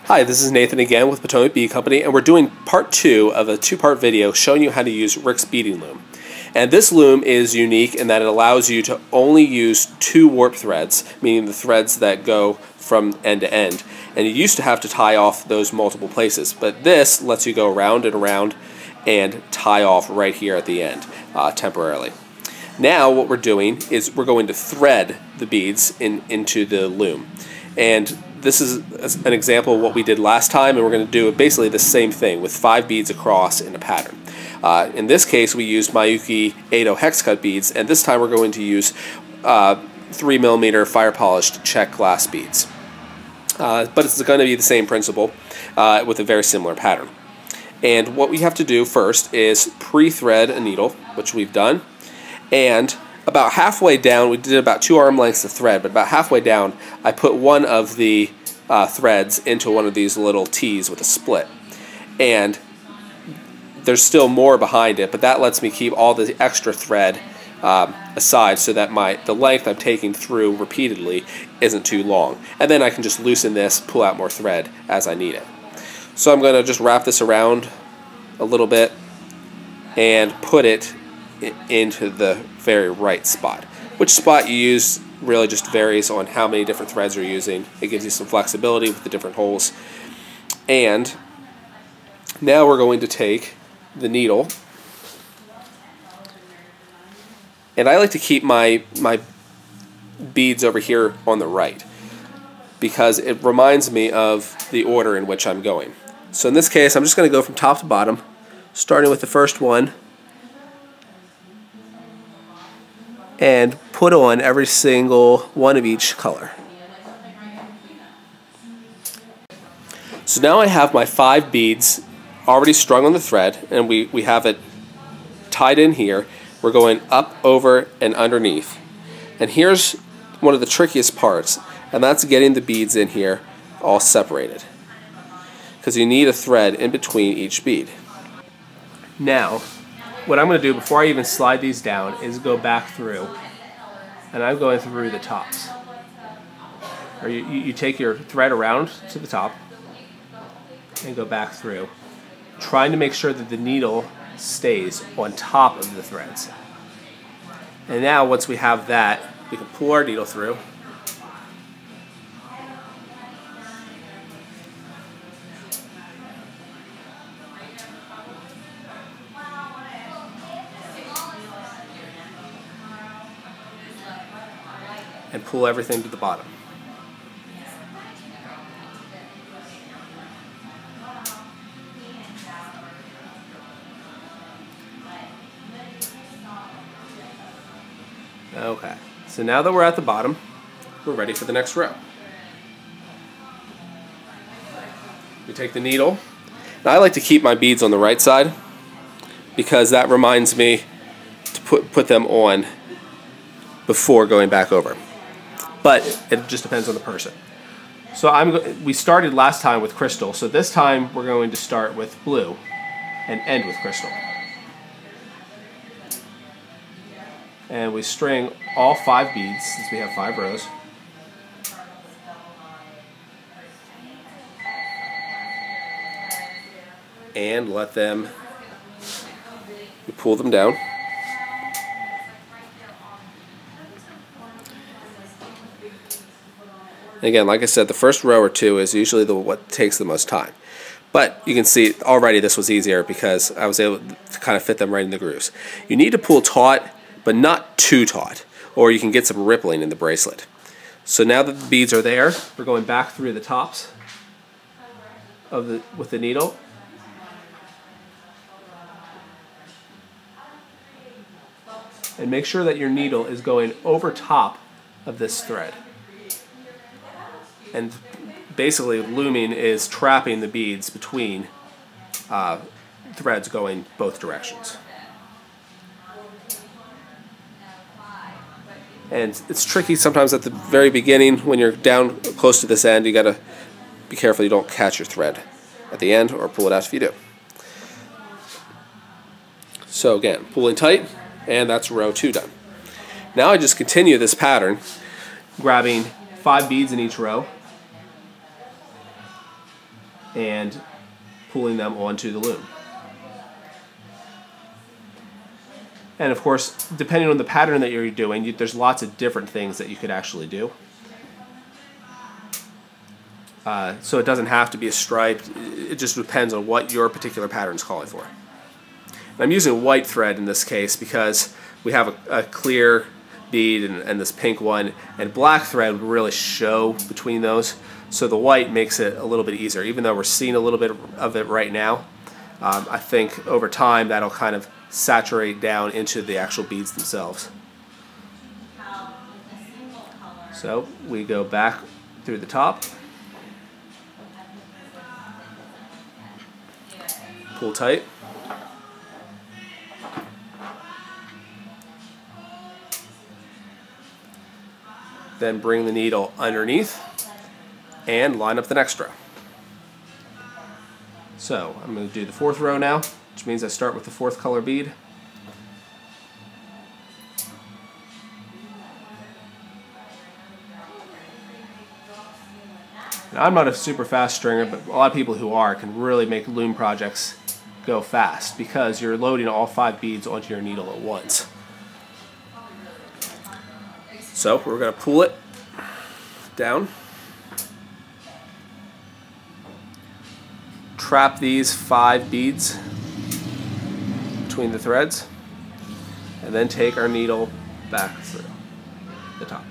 Hi, this is Nathan again with Potomac Bead Company, and we're doing part 2 of a 2-part video showing you how to use Ricks Beading Loom. And this loom is unique in that it allows you to only use 2 warp threads, meaning the threads that go from end to end. And you used to have to tie off those multiple places, but this lets you go around and around and tie off right here at the end temporarily. Now what we're doing is we're going to thread the beads into the loom. And this is an example of what we did last time, and we're going to do basically the same thing with 5 beads across in a pattern. In this case, we used Miyuki 80 hex cut beads, and this time we're going to use 3mm fire polished Czech glass beads. But it's going to be the same principle with a very similar pattern. And what we have to do first is pre-thread a needle, which we've done, and about halfway down, we did about 2 arm lengths of thread, but about halfway down, I put one of the threads into one of these little T's with a split. And there's still more behind it, but that lets me keep all the extra thread aside so that the length I'm taking through repeatedly isn't too long. And then I can just loosen this, pull out more thread as I need it. So I'm going to just wrap this around a little bit and put it into the very right spot. Which spot you use really just varies on how many different threads you're using. It gives you some flexibility with the different holes. And now we're going to take the needle, and I like to keep my beads over here on the right because it reminds me of the order in which I'm going. So in this case, I'm just going to go from top to bottom, starting with the first one, and put on every single one of each color. So now I have my 5 beads already strung on the thread, and we have it tied in here. We're going up, over, and underneath. And here's one of the trickiest parts, and that's getting the beads in here all separated, because you need a thread in between each bead. Now, what I'm going to do before I even slide these down is go back through, and I'm going through the tops. Or you take your thread around to the top and go back through, trying to make sure that the needle stays on top of the threads. And now once we have that, we can pull our needle through. And pull everything to the bottom. Okay, so now that we're at the bottom, we're ready for the next row. We take the needle. Now I like to keep my beads on the right side because that reminds me to put them on before going back over. But it just depends on the person. So we started last time with crystal, so this time we're going to start with blue and end with crystal. And we string all 5 beads, since we have 5 rows. And let them, we pull them down. Again, like I said, the first row or 2 is usually what takes the most time. But you can see already this was easier because I was able to kind of fit them right in the grooves. You need to pull taut, but not too taut, or you can get some rippling in the bracelet. So now that the beads are there, we're going back through the tops with the needle. And make sure that your needle is going over top of this thread. And basically looming is trapping the beads between threads going both directions. And it's tricky sometimes at the very beginning when you're down close to this end. You gotta be careful you don't catch your thread at the end or pull it out if you do. So again, pulling tight, and that's row 2 done. Now I just continue this pattern, grabbing 5 beads in each row, and pulling them onto the loom. And of course, depending on the pattern that you're doing, there's lots of different things that you could actually do. So it doesn't have to be a striped, it just depends on what your particular pattern is calling for. And I'm using white thread in this case because we have a clear bead and this pink one, and black thread would really show between those. So the white makes it a little bit easier. Even though we're seeing a little bit of it right now, I think over time that'll kind of saturate down into the actual beads themselves. So we go back through the top, pull tight, then bring the needle underneath and line up the next row. So I'm going to do the fourth row now, which means I start with the fourth color bead. Now, I'm not a super fast stringer, but a lot of people who are can really make loom projects go fast because you're loading all 5 beads onto your needle at once. So we're going to pull it down, trap these 5 beads between the threads, and then take our needle back through the top.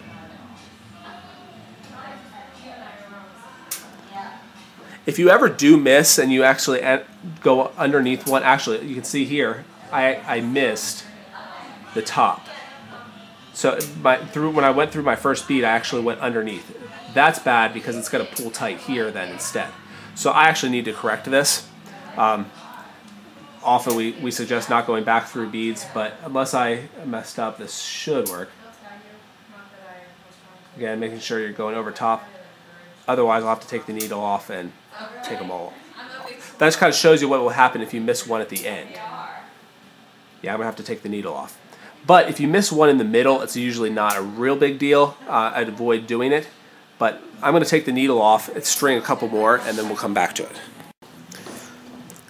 If you ever do miss and you actually go underneath one, actually you can see here I missed the top. So when I went through my first bead, I actually went underneath. That's bad because it's going to pull tight here then instead. So I actually need to correct this. Often we suggest not going back through beads, but unless I messed up, this should work. Again, making sure you're going over top. Otherwise, I'll have to take the needle off and take them all off. That just kind of shows you what will happen if you miss one at the end. Yeah, I'm going to have to take the needle off. But if you miss one in the middle, it's usually not a real big deal. I'd avoid doing it. But I'm going to take the needle off, string a couple more, and then we'll come back to it.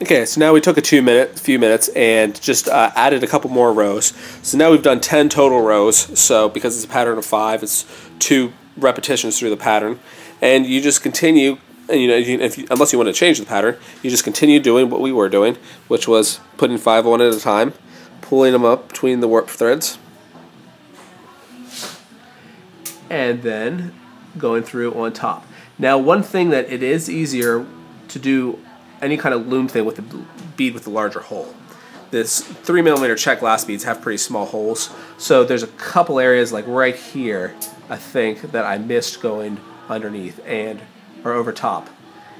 Okay, so now we took a few minutes and just added a couple more rows. So now we've done 10 total rows. So because it's a pattern of 5, it's 2 repetitions through the pattern. And you just continue, and unless you want to change the pattern, you just continue doing what we were doing, which was putting 5 on at a time, pulling them up between the warp threads, and then going through on top. Now, one thing that it is easier to do any kind of loom thing with the bead with the larger hole. This 3mm Czech glass beads have pretty small holes, so there's a couple areas like right here, I think, that I missed going underneath or over top,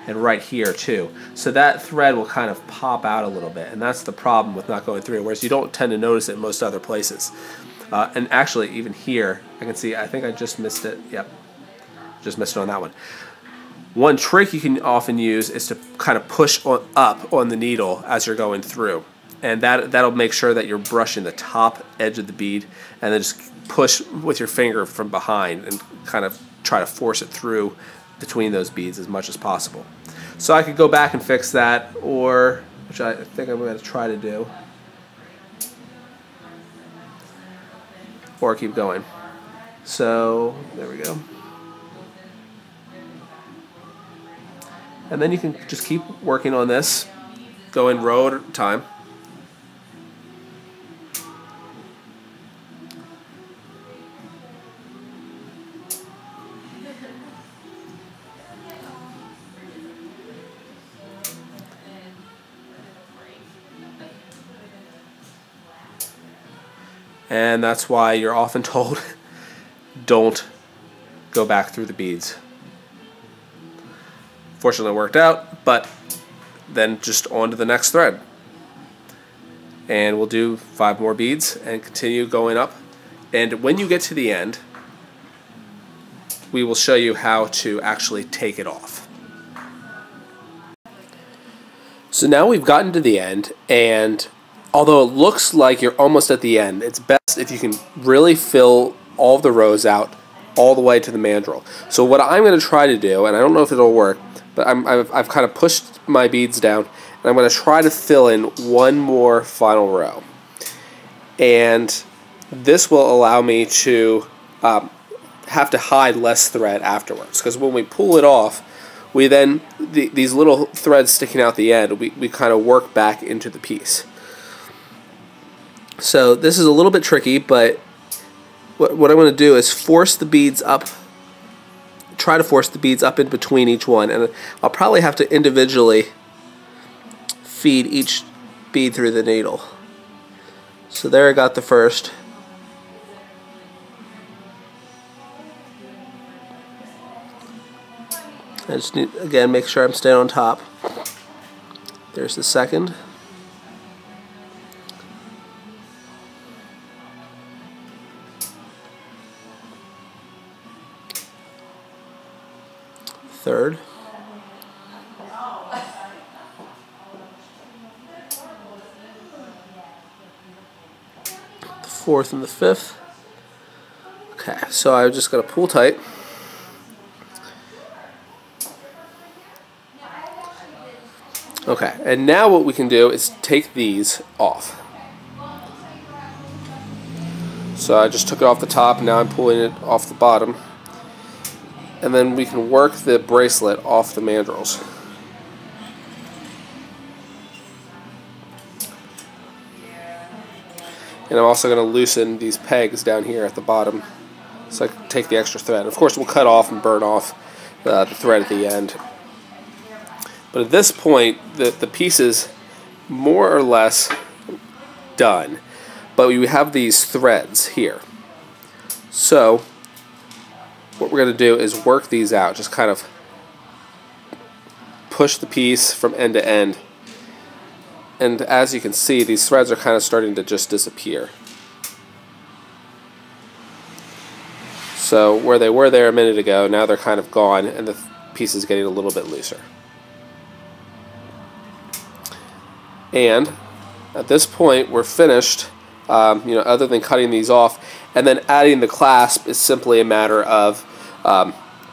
and right here too. So that thread will kind of pop out a little bit, and that's the problem with not going through, whereas you don't tend to notice it in most other places. And actually, even here, I can see, I think I just missed it. Yep, just missed it on that one. One trick you can often use is to kind of push up on the needle as you're going through. And that'll make sure that you're brushing the top edge of the bead, and then just push with your finger from behind and kind of try to force it through between those beads as much as possible. So I could go back and fix that, or, which I think I'm going to try to do, or keep going. So there we go. And then you can just keep working on this, going row at a time. And that's why you're often told, don't go back through the beads. Fortunately it worked out, but then just on to the next thread. And we'll do 5 more beads and continue going up. And when you get to the end, we will show you how to actually take it off. So now we've gotten to the end, and although it looks like you're almost at the end, it's best if you can really fill all the rows out all the way to the mandrel. So what I'm going to try to do, and I don't know if it'll work, but I've kind of pushed my beads down, and I'm going to try to fill in one more final row. And this will allow me to have to hide less thread afterwards, because when we pull it off, we then, these little threads sticking out the end, we kind of work back into the piece. So this is a little bit tricky, but what I'm going to do is force the beads up, try to force the beads up in between each one, and I'll probably have to individually feed each bead through the needle. So there I got the first. I just need, again, make sure I'm staying on top. There's the second. Third. The fourth and the fifth. Okay, so I'm just going to pull tight. Okay, and now what we can do is take these off. So I just took it off the top, and now I'm pulling it off the bottom. And then we can work the bracelet off the mandrels. And I'm also going to loosen these pegs down here at the bottom, so I can take the extra thread. Of course, we'll cut off and burn off the thread at the end. But at this point, the piece is more or less done. But we have these threads here. So what we're going to do is work these out. Just kind of push the piece from end to end. And as you can see, these threads are kind of starting to just disappear. So where they were there a minute ago, now they're kind of gone, and the piece is getting a little bit looser. And at this point, we're finished. Other than cutting these off, and then adding the clasp is simply a matter of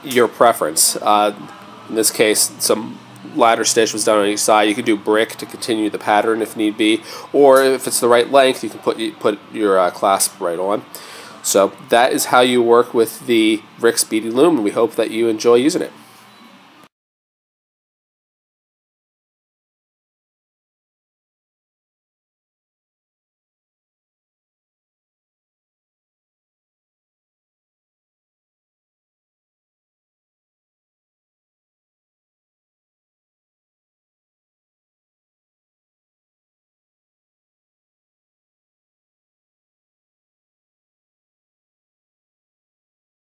your preference. In this case, some ladder stitch was done on each side. You could do brick to continue the pattern if need be, or if it's the right length, you can put your clasp right on. So that is how you work with the Ricks Beading Loom, and we hope that you enjoy using it.